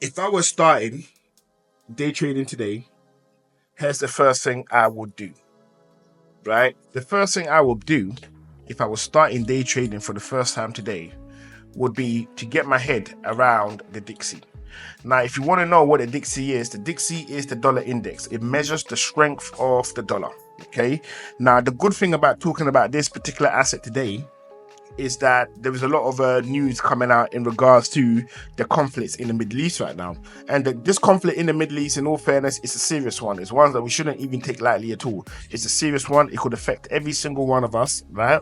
If I was starting day trading today, here's the first thing I would do, right? The first thing I would do if I was starting day trading for the first time today would be to get my head around the Dixie. Now, if you want to know what the Dixie is the dollar index. It measures the strength of the dollar, okay? Now, the good thing about talking about this particular asset today is that there is a lot of news coming out in regards to the conflicts in the Middle East right now. And this conflict in the Middle East, in all fairness, is a serious one. It's one that we shouldn't even take lightly at all. It's a serious one. It could affect every single one of us, right?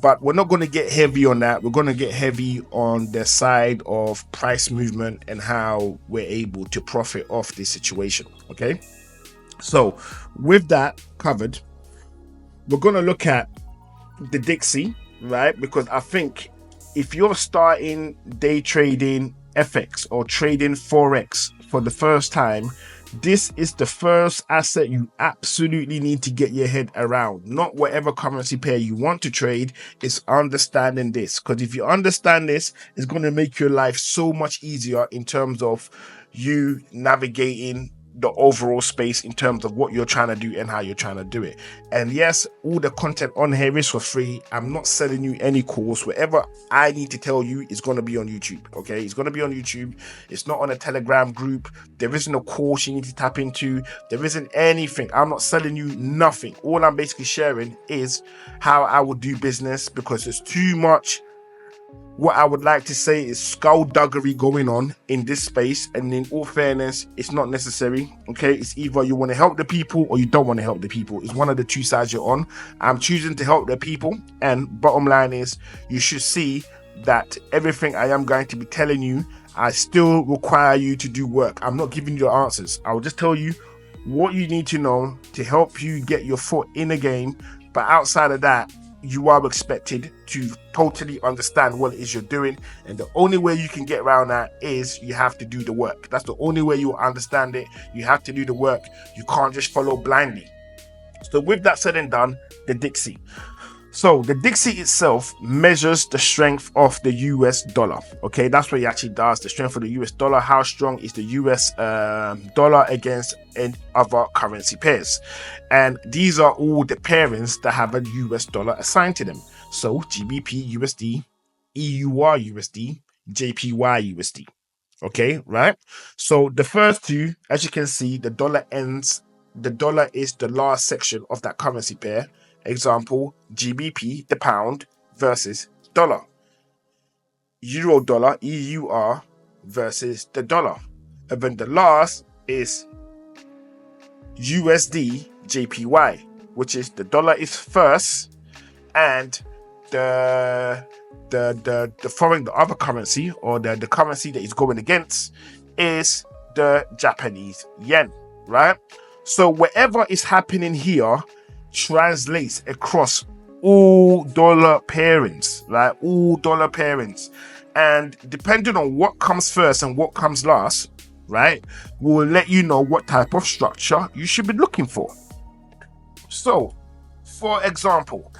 But we're not going to get heavy on that. We're going to get heavy on the side of price movement and how we're able to profit off this situation, okay? So with that covered, we're going to look at the Dixie, right? Because I think if you're starting day trading FX or trading Forex for the first time, this is the first asset you absolutely need to get your head around. Not whatever currency pair you want to trade, it's understanding this. Because if you understand this, it's going to make your life so much easier in terms of you navigating the overall space in terms of what you're trying to do and how you're trying to do it. And yes, all the content on here is for free. I'm not selling you any course. Whatever I need to tell you is going to be on YouTube, okay? It's going to be on YouTube. It's not on a Telegram group. There isn't a course you need to tap into. There isn't anything. I'm not selling you nothing. All I'm basically sharing is how I would do business, because there's too much, what I would like to say is skullduggery going on in this space, and in all fairness, it's not necessary, okay? It's either you want to help the people or you don't want to help the people. It's one of the two sides you're on. I'm choosing to help the people, and bottom line is you should see that everything I am going to be telling you, I still require you to do work. I'm not giving you the answers. I will just tell you what you need to know to help you get your foot in the game, but outside of that, you are expected to totally understand what it is you're doing, and the only way you can get around that is you have to do the work. That's the only way you will understand it. You have to do the work. You can't just follow blindly. So with that said and done, the Dixie. So the Dixie itself measures the strength of the US dollar. Okay, that's what it actually does. The strength of the US dollar. How strong is the US dollar against any other currency pairs? And these are all the pairings that have a US dollar assigned to them. So GBPUSD, EURUSD, JPY-USD. Okay, right? So the first two, as you can see, the dollar is the last section of that currency pair. Example, GBP, the pound, versus dollar. Euro dollar, EUR, versus the dollar. And then the last is USD JPY, which is the dollar is first, and the other currency, or the currency that is going against, is the Japanese yen, right? So whatever is happening here translates across all dollar pairings, right? All dollar pairings. And depending on what comes first and what comes last, right, will let you know what type of structure you should be looking for. So, for example,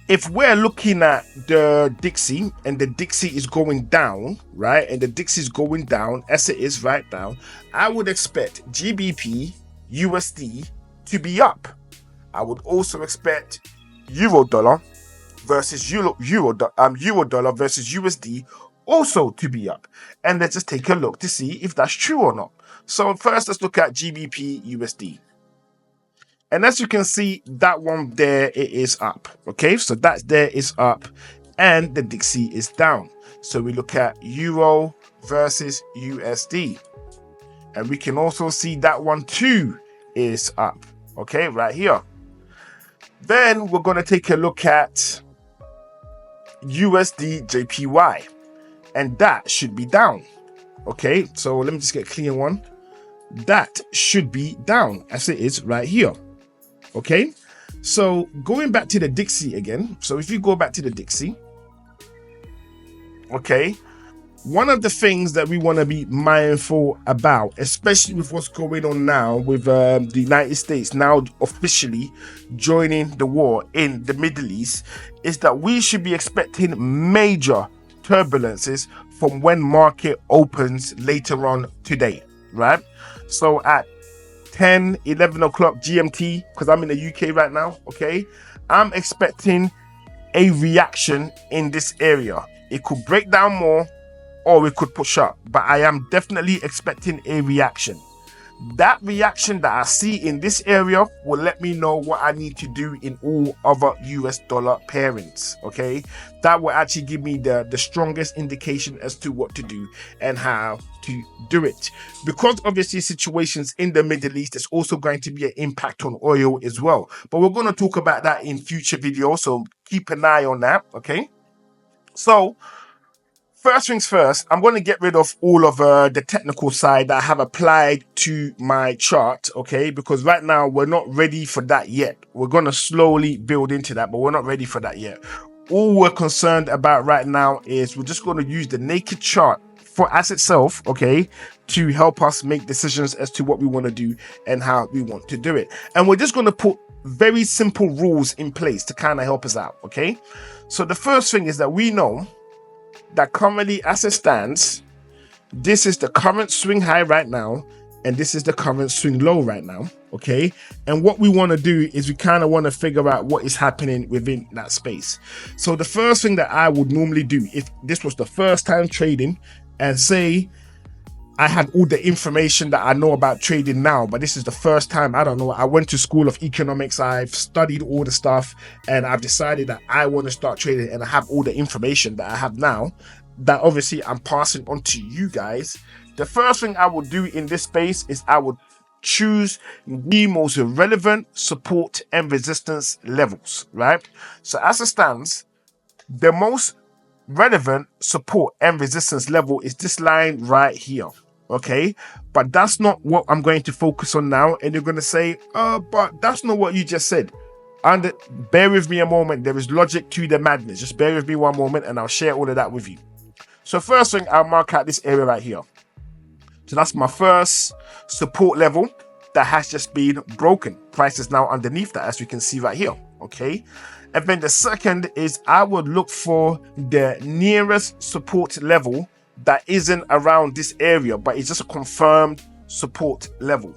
if we're looking at the Dixie and the Dixie is going down, right, and the Dixie is going down as it is right now, I would expect GBP USD to be up. I would also expect euro dollar versus euro dollar versus USD also to be up. And let's just take a look to see if that's true or not. So first, let's look at GBP USD. And as you can see, that one there, it is up. Okay, so that there is up and the Dixie is down. So we look at euro versus USD. And we can also see that one too is up. Okay, right here. Then we're going to take a look at USDJPY, and that should be down. Okay, so let me just get a clear one. That should be down as it is right here. Okay, so going back to the Dixie again. So if you go back to the Dixie, okay, one of the things that we want to be mindful about, especially with what's going on now with the United States now officially joining the war in the Middle East, is that we should be expecting major turbulences from when market opens later on today, right? So at 10-11 o'clock GMT, because I'm in the UK right now, okay, I'm expecting a reaction in this area. It could break down more or it could push up, but I am definitely expecting a reaction. That reaction that I see in this area will let me know what I need to do in all other US dollar pairings, okay? That will actually give me the strongest indication as to what to do and how to do it. Because obviously situations in the Middle East, there's also going to be an impact on oil as well. But we're going to talk about that in future videos, so keep an eye on that, okay? So, first things first, I'm going to get rid of all of the technical side that I have applied to my chart, okay? Because right now, we're not ready for that yet. We're going to slowly build into that, but we're not ready for that yet. All we're concerned about right now is we're just going to use the naked chart as itself, okay, to help us make decisions as to what we want to do and how we want to do it. And we're just going to put very simple rules in place to kind of help us out, okay? So the first thing is that we know that currently, as it stands, this is the current swing high right now, and this is the current swing low right now, okay? And what we want to do is we kind of want to figure out what is happening within that space. So the first thing that I would normally do, if this was the first time trading, and say I had all the information that I know about trading now, but this is the first time, I don't know, I went to School of Economics, I've studied all the stuff, and I've decided that I want to start trading, and I have all the information that I have now, that obviously I'm passing on to you guys. The first thing I would do in this space is I would choose the most relevant support and resistance levels, right? So as it stands, the most relevant support and resistance level is this line right here, okay? But that's not what I'm going to focus on now. And you're going to say, but that's not what you just said. And bear with me a moment. There is logic to the madness. Just bear with me one moment and I'll share all of that with you. So first thing, I'll mark out this area right here. So that's my first support level that has just been broken. Price is now underneath that, as we can see right here, okay? And then the second is I would look for the nearest support level that isn't around this area, but it's just a confirmed support level.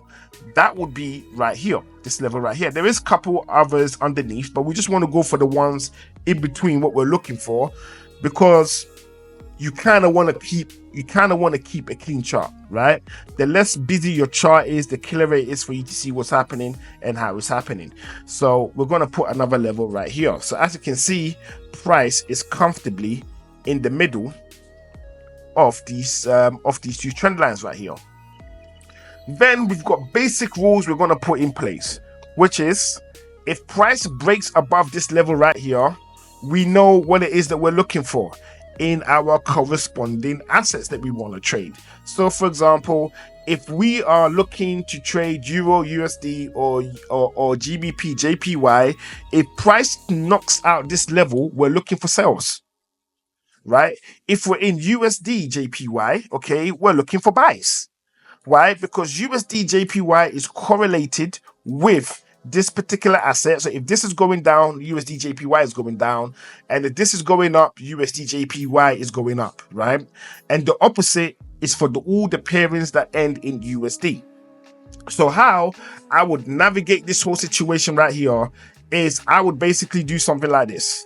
That would be right here, this level right here. There is a couple others underneath, but we just want to go for the ones in between what we're looking for, because you kind of want to keep a clean chart, right? The less busy your chart is, the clearer it is for you to see what's happening and how it's happening. So we're going to put another level right here. So as you can see, price is comfortably in the middle of these two trend lines right here. Then we've got basic rules we're going to put in place, which is if price breaks above this level right here, we know what it is that we're looking for in our corresponding assets that we want to trade. So for example, if we are looking to trade EURUSD or GBPJPY, if price knocks out this level, we're looking for sales, right? If we're in USDJPY, okay, we're looking for buys. Why? Because USDJPY is correlated with this particular asset. So if this is going down, USDJPY is going down, and if this is going up, USDJPY is going up, right? And the opposite is for all the pairings that end in USD. So how I would navigate this whole situation right here is I would basically do something like this.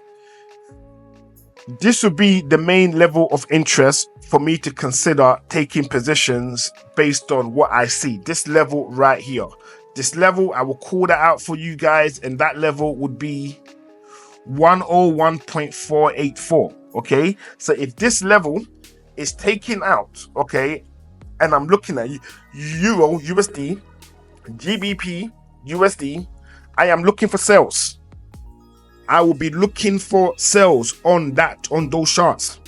This would be the main level of interest for me to consider taking positions based on what I see. This level right here. This level, I will call that out for you guys, and that level would be 101.484, okay? So if this level is taken out, okay, and I'm looking at Euro, USD, GBP, USD, I am looking for sales. I will be looking for sales on those charts,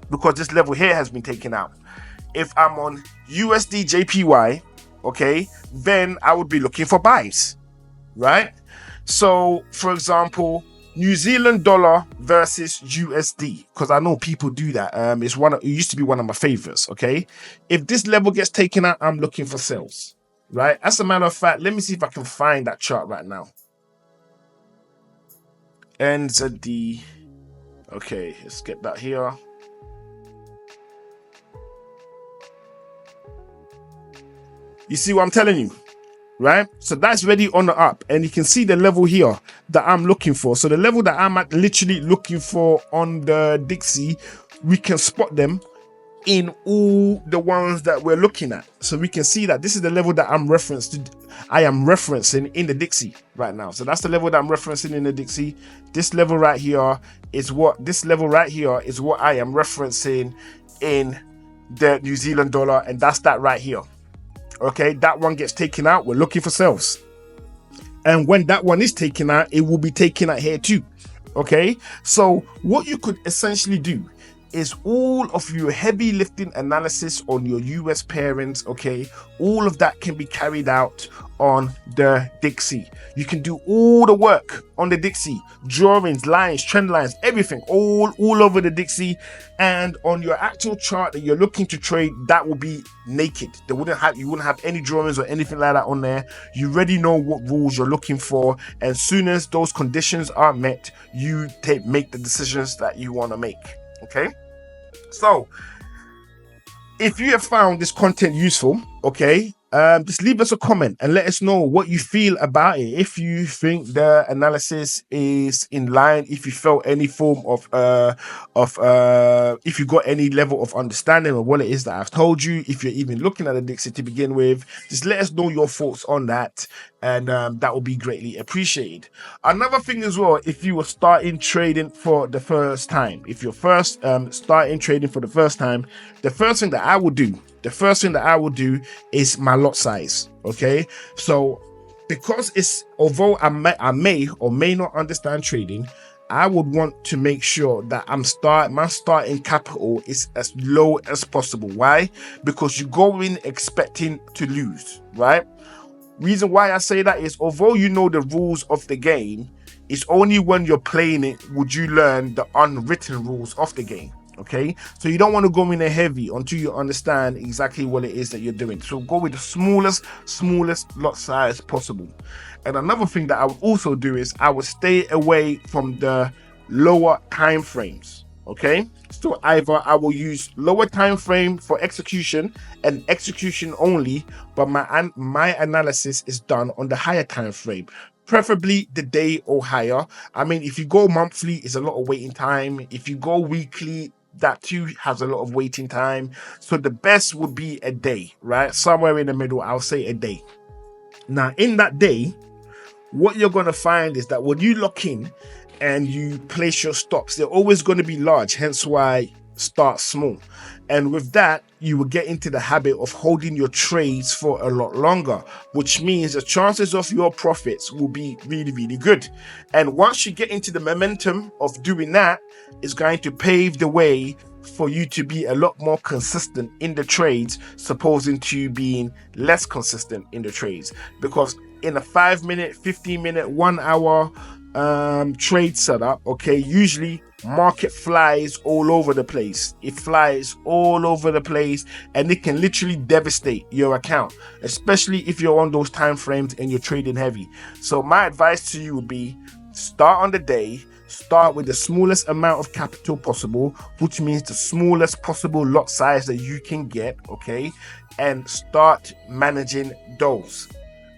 because this level here has been taken out. If I'm on USDJPY, okay, then I would be looking for buys, right? So for example, New Zealand dollar versus USD, because I know people do that. It used to be one of my favorites, okay? If this level gets taken out, I'm looking for sales, right? As a matter of fact, let me see if I can find that chart right now. NZD, okay, let's get that here. You see what I'm telling you? Right? So that's ready on the up, and you can see the level here that I'm looking for. So the level that I'm literally looking for on the Dixie, we can spot them in all the ones that we're looking at. So we can see that this is the level that I am referencing in the Dixie right now. So that's the level that I'm referencing in the Dixie. This level right here is what I am referencing in the New Zealand dollar, and that's that right here. Okay, that one gets taken out, we're looking for sales. And when that one is taken out, it will be taken out here too. Okay, so what you could essentially do is all of your heavy lifting analysis on your US pairings, okay, all of that can be carried out on the Dixie. You can do all the work on the Dixie, drawings, lines, trend lines, everything, all over the Dixie. And on your actual chart that you're looking to trade, that will be naked. You wouldn't have any drawings or anything like that on there. You already know what rules you're looking for, and as soon as those conditions are met, you make the decisions that you want to make. Okay, so if you have found this content useful, okay, just leave us a comment and let us know what you feel about it. If you think the analysis is in line, if you felt any form of if you got any level of understanding of what it is that I've told you, if you're even looking at the Dixie to begin with, just let us know your thoughts on that, and that will be greatly appreciated. Another thing as well, if you were starting trading for the first time, if you're starting trading for the first time, the first thing that I would do is my lot size. Okay, so because although I may or may not understand trading, I would want to make sure that my starting capital is as low as possible. Why? Because you go in expecting to lose, right? Reason why I say that is, although you know the rules of the game, it's only when you're playing it would you learn the unwritten rules of the game. Okay, so you don't want to go in there heavy until you understand exactly what it is that you're doing. So go with the smallest lot size possible. And another thing that I would also do is I would stay away from the lower time frames. Okay, so either I will use lower time frame for execution and execution only, but my analysis is done on the higher time frame, preferably the day or higher. I mean, if you go monthly, it's a lot of waiting time. If you go weekly, that too has a lot of waiting time. So the best would be a day, right? Somewhere in the middle, I'll say a day. Now, in that day, what you're going to find is that when you lock in and you place your stops, they're always going to be large, hence why start small. And with that, you will get into the habit of holding your trades for a lot longer, which means the chances of your profits will be really, really good. And once you get into the momentum of doing that, it's going to pave the way for you to be a lot more consistent in the trades, supposing to being less consistent in the trades. Because in a 5 minute, 15 minute, 1 hour trade setup, okay, usually market flies all over the place. It flies all over the place, and it can literally devastate your account, especially if you're on those time frames and you're trading heavy. So my advice to you would be, start on the day, start with the smallest amount of capital possible, which means the smallest possible lot size that you can get, okay, and start managing those,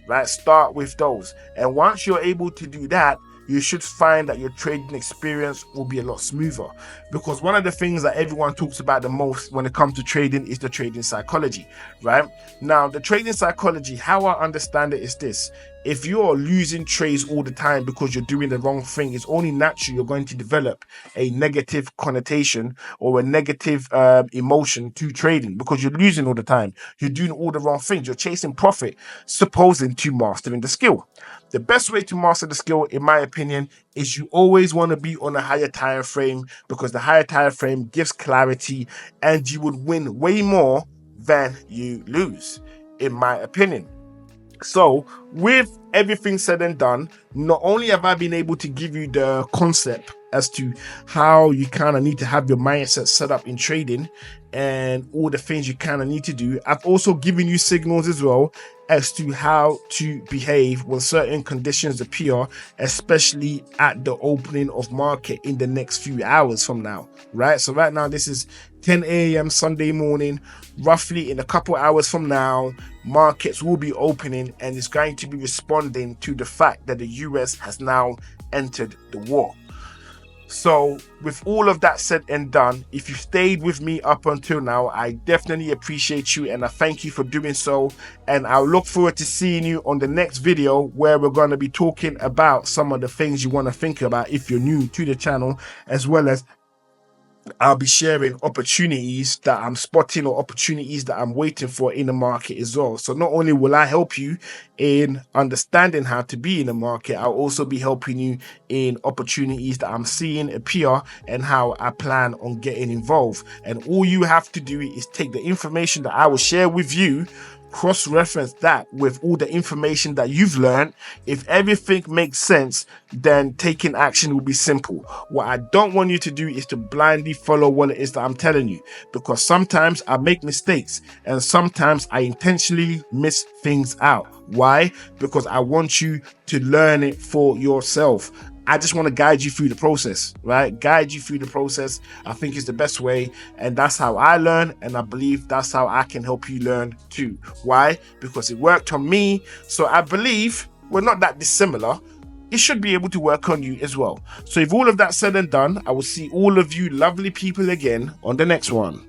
right? Start with those, and once you're able to do that, you should find that your trading experience will be a lot smoother. Because one of the things that everyone talks about the most when it comes to trading is the trading psychology, right? Now, the trading psychology, how I understand it is this: if you're losing trades all the time because you're doing the wrong thing, it's only natural you're going to develop a negative connotation or a negative emotion to trading, because you're losing all the time. You're doing all the wrong things. You're chasing profit, supposing to mastering the skill. The best way to master the skill, in my opinion, is you always want to be on a higher time frame, because the higher time frame gives clarity and you would win way more than you lose, in my opinion. So with everything said and done, not only have I been able to give you the concept as to how you kind of need to have your mindset set up in trading and all the things you kind of need to do. I've also given you signals as well as to how to behave when certain conditions appear, especially at the opening of market in the next few hours from now, right? So right now, this is 10 a.m. Sunday morning. Roughly in a couple hours from now, markets will be opening and it's going to be responding to the fact that the US has now entered the war. So with all of that said and done, if you stayed with me up until now, I definitely appreciate you and I thank you for doing so. And I'll look forward to seeing you on the next video where we're going to be talking about some of the things you want to think about if you're new to the channel, as well as I'll be sharing opportunities that I'm spotting or opportunities that I'm waiting for in the market as well. So not only will I help you in understanding how to be in the market, I'll also be helping you in opportunities that I'm seeing appear and how I plan on getting involved. And all you have to do is take the information that I will share with you, cross-reference that with all the information that you've learned. If everything makes sense, then taking action will be simple. What I don't want you to do is to blindly follow what it is that I'm telling you, because sometimes I make mistakes and sometimes I intentionally miss things out. Why? Because I want you to learn it for yourself. I just want to guide you through the process, right? Guide you through the process. I think is the best way. And that's how I learn. And I believe that's how I can help you learn too. Why? Because it worked on me. So I believe we're not that dissimilar. It should be able to work on you as well. So if all of that said and done, I will see all of you lovely people again on the next one.